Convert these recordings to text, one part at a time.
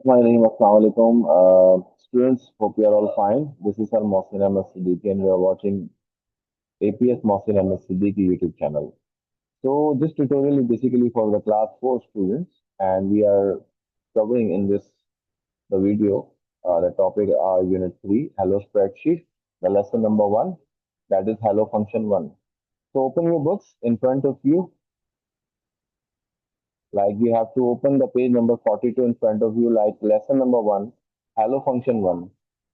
My name is Assalamualaikum. Students, hope you are all fine. This is our Mohsin Ahmed Siddiqui, and we are watching APS Mohsin Ahmed Siddiqui YouTube channel. So, this tutorial is basically for the class 4 students, and we are covering in this the video the topic Unit 3, Hello Spreadsheet, the lesson number 1, that is Hello Function 1. So, open your books in front of you. Like you have to open the page number 42 in front of you, like lesson number 1, hello function 1.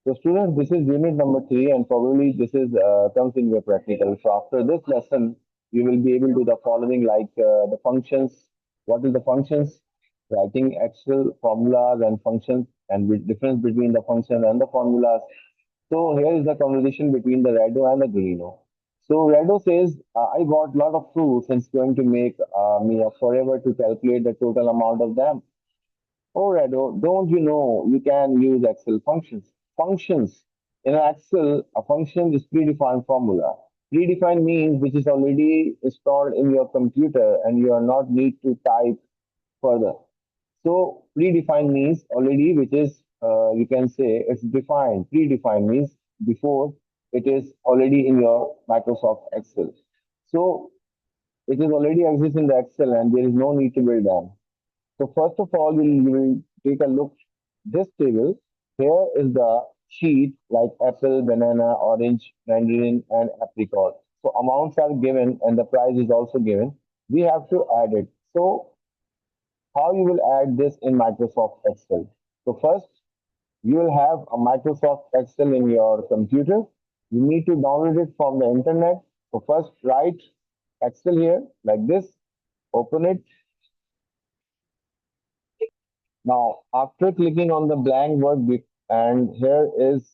So students, this is unit number 3 and probably this is comes in your practical. So after this lesson, you will be able to do the following like the functions. What is the functions? Writing Excel formulas and functions and with difference between the function and the formulas. So here is the conversation between the Rado and the Greeno. So Rado says, I got lot of fruits and it's going to make me a forever to calculate the total amount of them. Oh, Rado, don't you know you can use Excel functions? Functions. In Excel, a function is predefined formula. Predefined means which is already stored in your computer and you are not need to type further. So predefined means already, which is you can say it's defined. Predefined means before it is already in your Microsoft Excel. So it is already exists in the Excel, and there is no need to build them. So first of all, you will take a look this table. Here is the sheet like apple, banana, orange, mandarin, and apricot. So amounts are given and the price is also given. We have to add it. So how you will add this in Microsoft Excel. So first, you will have a Microsoft Excel in your computer. You need to download it from the internet. So first, write Excel here like this. Open it. Now, after clicking on the blank workbook, and here is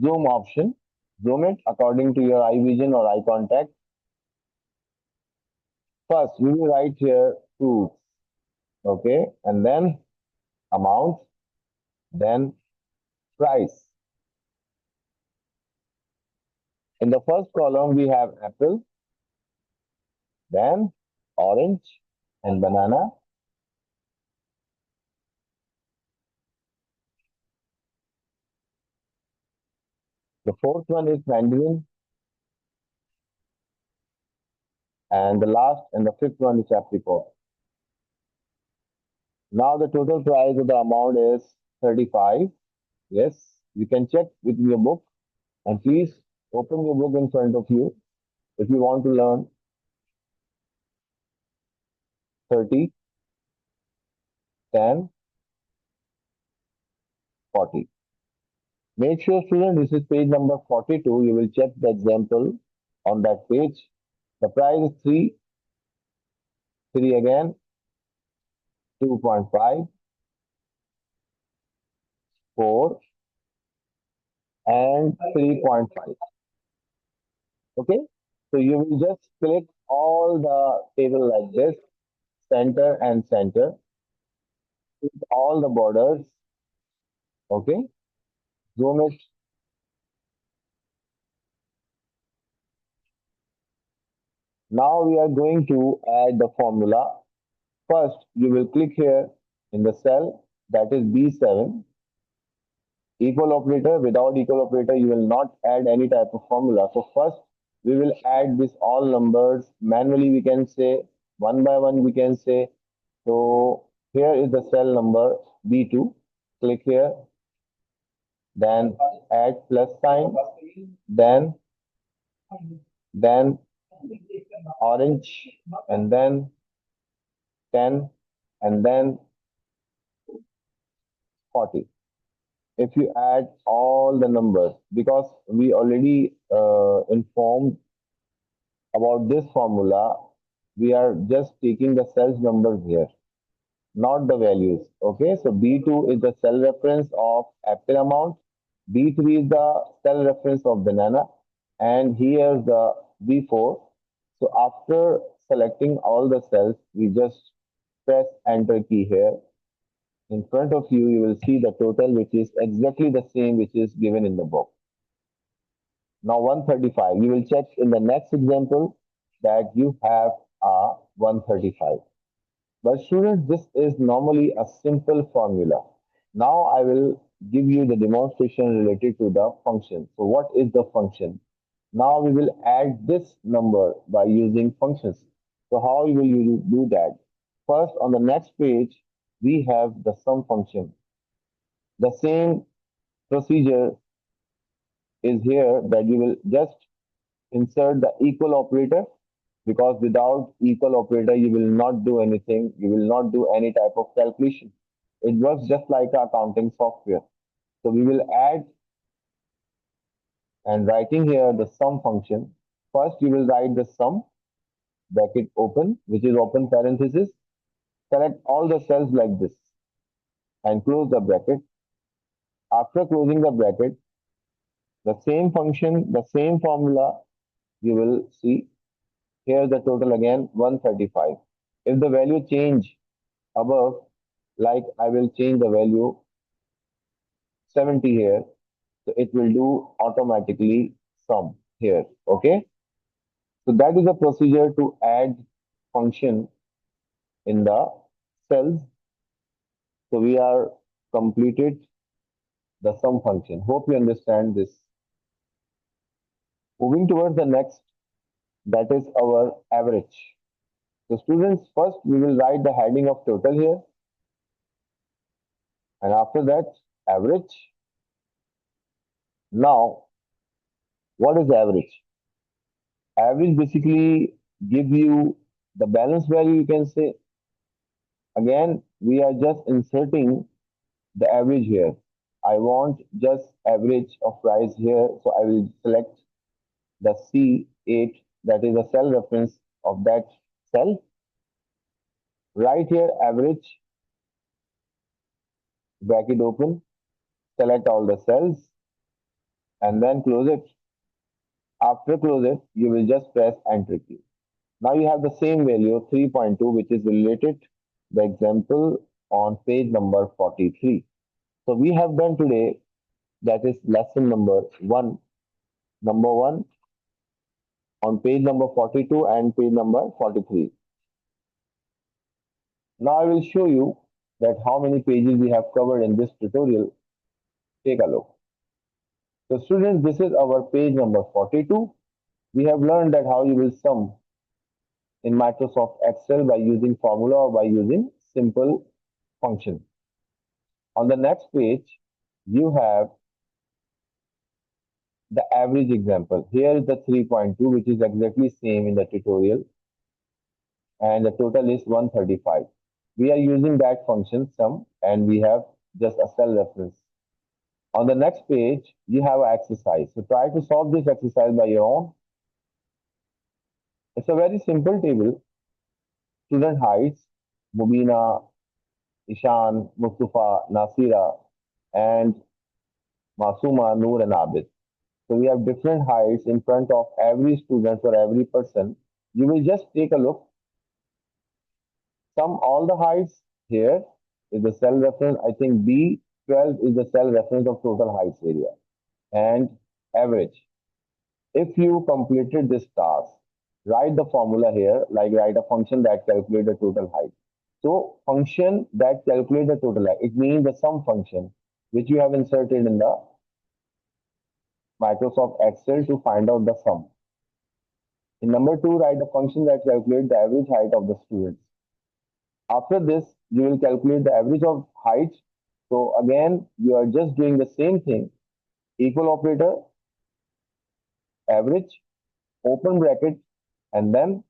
zoom option. Zoom it according to your eye vision or eye contact. First, we will write here fruits, okay, and then amount, then price. In the first column, we have apple, then orange and banana. The fourth one is mandarin, and the last and the fifth one is apricot. Now the total price of the amount is 35. Yes, you can check with your book and please open your book in front of you if you want to learn 30, 10, 40. Make sure student this is page number 42. You will check the example on that page. The price is 3, 3 again, 2.5, 4, and 3.5. Okay, so you will just click all the table like this, center and center, with all the borders. Okay, zoom it. Now we are going to add the formula. First, you will click here in the cell that is B7, equal operator. Without equal operator, you will not add any type of formula. So first, we will add this all numbers manually. We can say one by one. We can say so. Here is the cell number B2. Click here, then add plus sign, then then orange, and then 10, and then 40. If you add all the numbers, because we already informed about this formula, we are just taking the cells numbers here, not the values. Okay, so B2 is the cell reference of apple amount, B3 is the cell reference of banana, and here's the B4. So after selecting all the cells, we just press enter key here. In front of you, you will see the total, which is exactly the same which is given in the book. Now 135. You will check in the next example that you have a 135. But students, this is normally a simple formula. Now I will give you the demonstration related to the function. So what is the function? Now we will add this number by using functions. So how will you do that? First, on the next page, we have the sum function. The same procedure is here that you will just insert the equal operator, because without equal operator you will not do anything, you will not do any type of calculation. It works just like accounting software. So we will add, and writing here the sum function. First you will write the sum, bracket open, which is open parenthesis. Select all the cells like this and close the bracket. After closing the bracket, the same function, the same formula, you will see here the total again 135. If the value change above, like I will change the value 70 here, so it will do automatically sum here. Okay, so that is the procedure to add function in the cells. So we are completed the sum function. Hope you understand this. Moving towards the next, that is our average. So students, first we will write the heading of total here, and after that average. Now, what is average? Average basically give you the balance value, you can say. Again, we are just inserting the average here. I want just average of price here, so I will select the C8, that is the cell reference of that cell. Right here, average, bracket open, select all the cells, and then close it. After close it, you will just press enter key. Now you have the same value 3.2, which is related the example on page number 43. So we have done today, that is lesson number one on page number 42 and page number 43. Now I will show you that how many pages we have covered in this tutorial. Take a look. So students, this is our page number 42. We have learned that how you will sum in Microsoft Excel by using formula or by using simple function. On the next page, you have the average example. Here is the 3.2, which is exactly same in the tutorial, and the total is 135. We are using that function sum, and we have just a cell reference. On the next page, you have an exercise. So try to solve this exercise by your own. It's a very simple table. Student heights, Mubina, Ishan, Mustafa, Nasira, and Masuma, Noor, and Abid. So we have different heights in front of every student or every person. You will just take a look. Sum all the heights here is the cell reference. I think B12 is the cell reference of total heights area, and average. If you completed this task, write the formula here, like write a function that calculates the total height. So function that calculates the total height, it means the sum function which you have inserted in the Microsoft Excel to find out the sum. In number two, write the function that calculates the average height of the students. After this, you will calculate the average of height. So again, you are just doing the same thing. Equal operator, average, open bracket, and then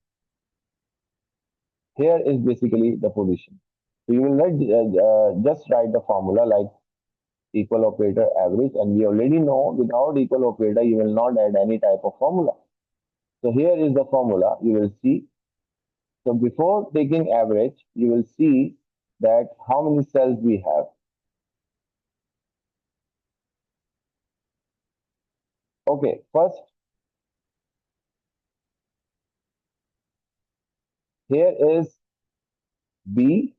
here is basically the position. So you will not just write the formula like equal operator average, and we already know without equal operator you will not add any type of formula. So here is the formula you will see. So before taking average, you will see that how many cells we have. Okay, first here is B,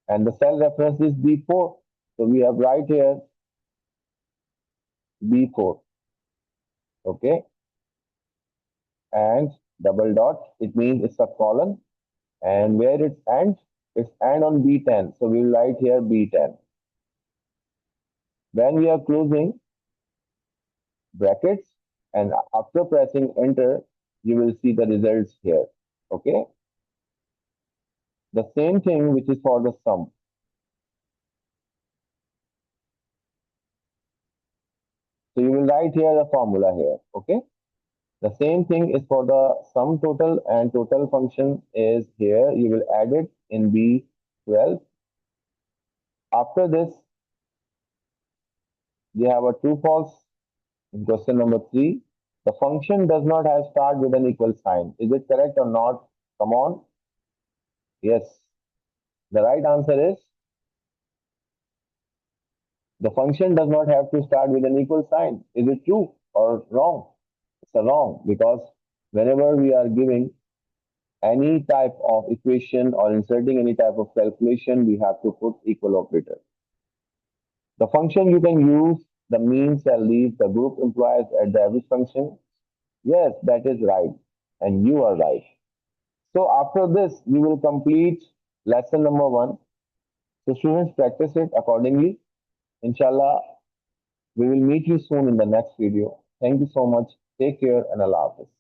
and the cell reference is B4. So we have right here B4. Okay, and double dot, it means it's a column, and where it ends, It's and on B10. So we'll write here B10. When we are closing brackets and after pressing enter, you will see the results here. Okay. The same thing which is for the sum. So you will write here the formula here. Okay. The same thing is for the sum total and total function is here. You will add it in B12. After this, we have a true false in question number 3. The function does not have start with an equal sign. Is it correct or not? Come on. Yes. The right answer is the function does not have to start with an equal sign. Is it true or wrong? It's a wrong because whenever we are giving any type of equation or inserting any type of calculation, we have to put equal operator. The function you can use the mean shall leave the group implies at the average function. Yes, that is right. And you are right. So after this, you will complete lesson number 1. So students practice it accordingly. Inshallah, we will meet you soon in the next video. Thank you so much. Take care and Allah Hafiz.